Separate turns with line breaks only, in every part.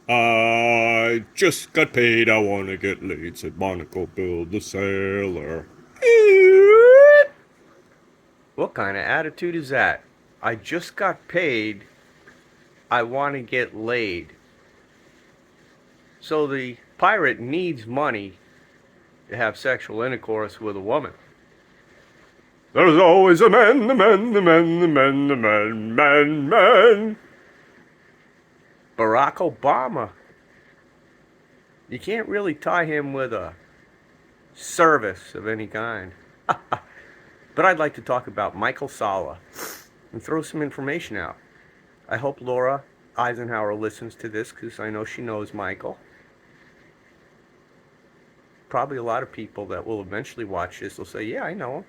I just got paid, I wanna get laid, said Monocle Bill the sailor.
What kind of attitude is that? I just got paid. I want to get laid. So the pirate needs money to have sexual intercourse with a woman.
There's always a man, the man, the man, the man, the man, man, man.
Barack Obama. You can't really tie him with a service of any kind. But I'd like to talk about Michael Salla and throw some information out. I hope Laura Eisenhower listens to this because I know she knows Michael. Probably a lot of people that will eventually watch this will say, yeah, I know him.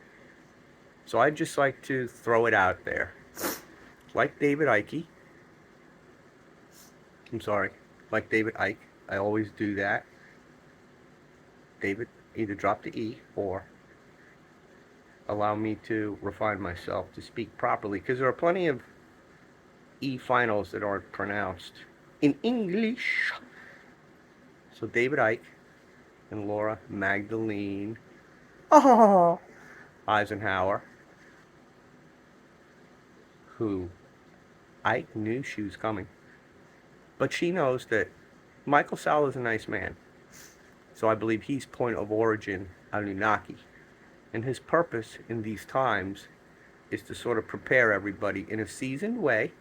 So I'd just like to throw it out there. Like David Icke. I'm sorry. Like David Icke. I always do that. David, either drop the E or allow me to refine myself to speak properly, because there are plenty of E finals that aren't pronounced in English. So David Icke and Laura Magdalene Eisenhower, who Ike knew she was coming, but she knows that Michael Salla is a nice man. So I believe he's point of origin Anunnaki. And his purpose in these times is to sort of prepare everybody in a seasoned way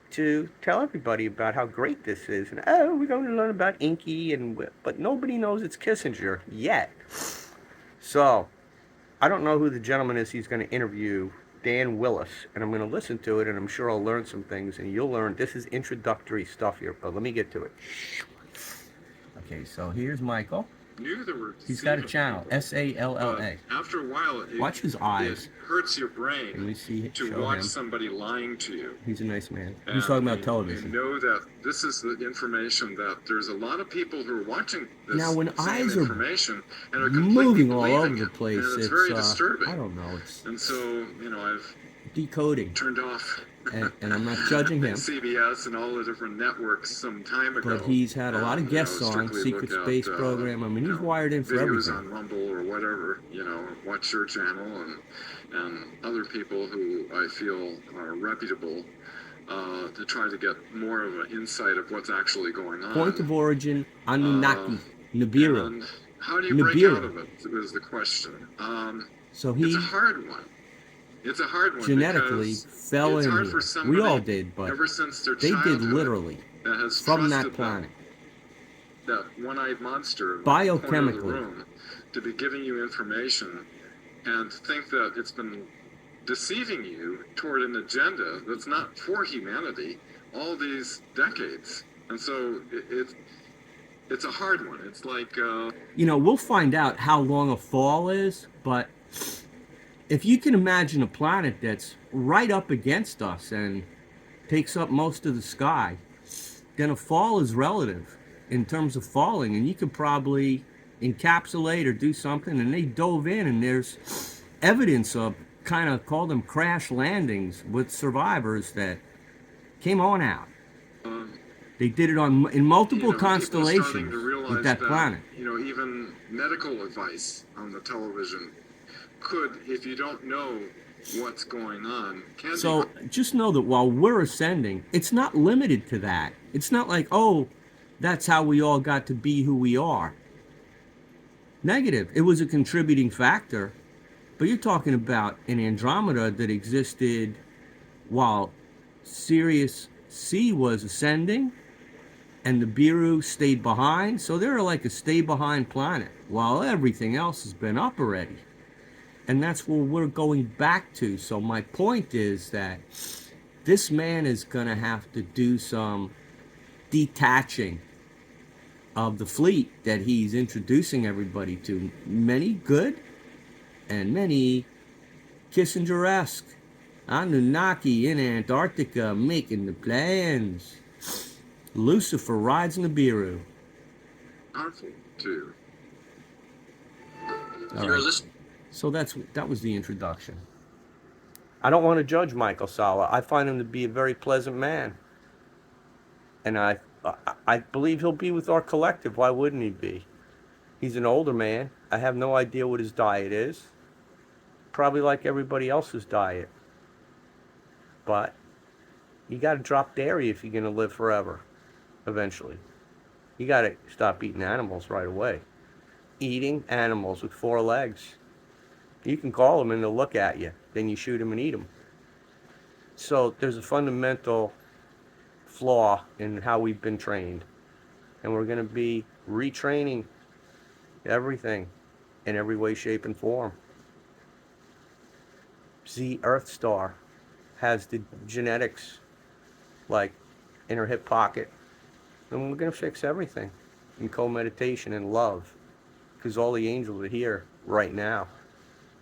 to tell everybody about how great this is. And, oh, we're going to learn about Inky, but nobody knows it's Kissinger yet. So I don't know who the gentleman is he's going to interview, Dan Willis, and I'm going to listen to it, and I'm sure I'll learn some things, and you'll learn. This is introductory stuff here, but let me get to it. Okay, so here's Michael. He's got a channel, SAALM.
After a while,
watch his eyes.
It hurts your brain to watch somebody lying to you.
He's a nice man. He's talking about television.
And know that this is the information that there's a lot of people who are watching this
now, when eyes are
information and are
moving all over the place,
it's very disturbing.
I don't know.
And so, I've
decoding.
Turned off.
And I'm not judging him.
CBS and all the different networks some time ago.
But he's had a lot of guests on Secret Space Program. I mean, he's wired in for everything.
On Rumble or whatever, watch your channel and other people who I feel are reputable to try to get more of an insight of what's actually going on.
Point of origin, Anunnaki, Nibiru.
And how do you break out of it is the question.
So
it's a hard one. It's a hard one.
Genetically fell in here. We all did, but they did literally from that planet.
That one-eyed monster
biochemically
to be giving you information and think that it's been deceiving you toward an agenda that's not for humanity all these decades. And so it's a hard one. It's like
we'll find out how long a fall is, but if you can imagine a planet that's right up against us and takes up most of the sky, then a fall is relative in terms of falling, and you could probably encapsulate or do something, and they dove in, and there's evidence of kind of, call them crash landings with survivors that came on out. They did it in multiple constellations with that planet.
Even medical advice on the television could, if you don't know what's going on,
so just know that while we're ascending, it's not limited to that. It's not like, oh, that's how we all got to be who we are. Negative. It was a contributing factor, but you're talking about an Andromeda that existed while Sirius C was ascending and the Nibiru stayed behind. So they're like a stay behind planet while everything else has been up already. And that's where we're going back to. So my point is that this man is going to have to do some detaching of the fleet that he's introducing everybody to. Many good and many Kissinger-esque. Anunnaki in Antarctica making the plans. Lucifer rides Nibiru.
Powerful, too.
All right. So that was the introduction. I don't want to judge Michael Salla. I find him to be a very pleasant man. And I I believe he'll be with our collective. Why wouldn't he be? He's an older man. I have no idea what his diet is. Probably like everybody else's diet. But you got to drop dairy if you're going to live forever, eventually. You got to stop eating animals right away. Eating animals with 4 legs. You can call them and they'll look at you. Then you shoot them and eat them. So there's a fundamental flaw in how we've been trained. And we're going to be retraining everything in every way, shape, and form. Z Earth Star has the genetics like in her hip pocket. And we're going to fix everything in co-meditation and love. Because all the angels are here right now.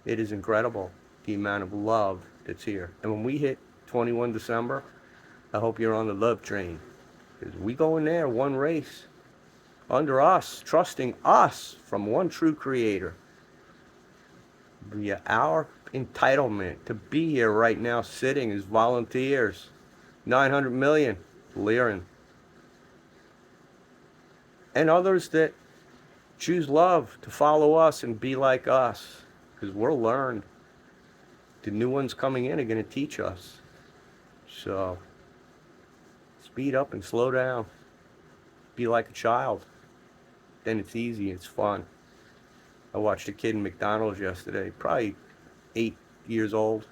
It is incredible the amount of love that's here. And when we hit 21 December, I hope you're on the love train. Because we go in there, one race, under us, trusting us from one true creator. Via our entitlement to be here right now, sitting as volunteers. 900 million, Lyran. And others that choose love to follow us and be like us. Because we're learned. The new ones coming in are going to teach us. So, speed up and slow down. Be like a child. Then it's easy, it's fun. I watched a kid in McDonald's yesterday, probably 8 years old.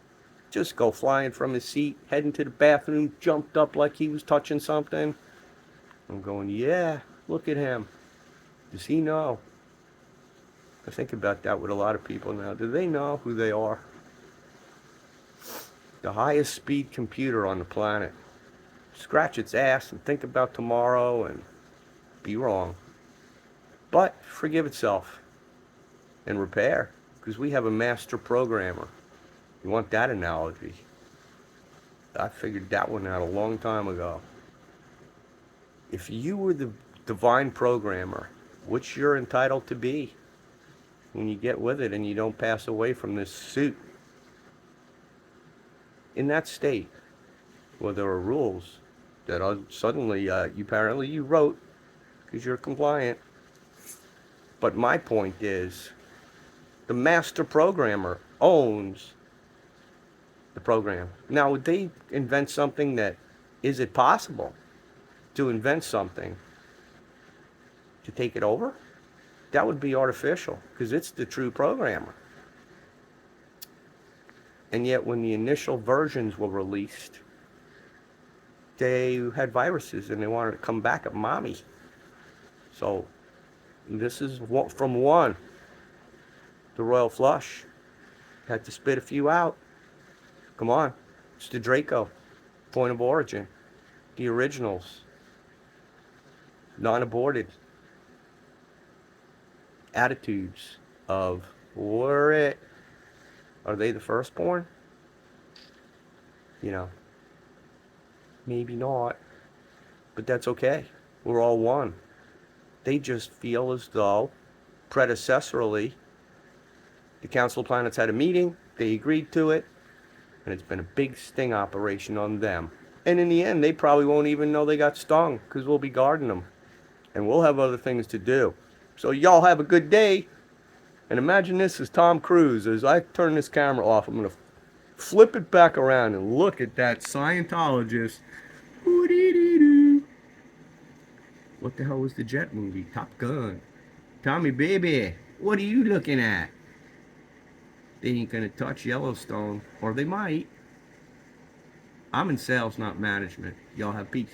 Just go flying from his seat, heading to the bathroom, jumped up like he was touching something. I'm going, yeah, look at him. Does he know? I think about that with a lot of people now. Do they know who they are? The highest speed computer on the planet. Scratch its ass and think about tomorrow and be wrong. But forgive itself and repair, because we have a master programmer. You want that analogy? I figured that one out a long time ago. If you were the divine programmer, which you're entitled to be when you get with it and you don't pass away from this suit, in that state, well, there are rules that are suddenly you wrote because you're compliant. But my point is, the master programmer owns the program. Now, would they invent something that, is it possible to invent something to take it over? That would be artificial, because it's the true programmer. And yet, when the initial versions were released, they had viruses and they wanted to come back at mommy. So, this is from one. The Royal Flush had to spit a few out. Come on, it's the Draco, point of origin, the originals, non-aborted attitudes of were it. Are they the firstborn? You know, maybe not, but that's okay. We're all one. They just feel as though, predecessorily, the Council of Planets had a meeting, they agreed to it, and it's been a big sting operation on them. And in the end, they probably won't even know they got stung, because we'll be guarding them. And we'll have other things to do. So y'all have a good day. And imagine this is Tom Cruise. As I turn this camera off, I'm going to flip it back around and look at that Scientologist. What the hell was the jet movie? Top Gun. Tommy, baby, what are you looking at? They ain't going to touch Yellowstone, or they might. I'm in sales, not management. Y'all have peace.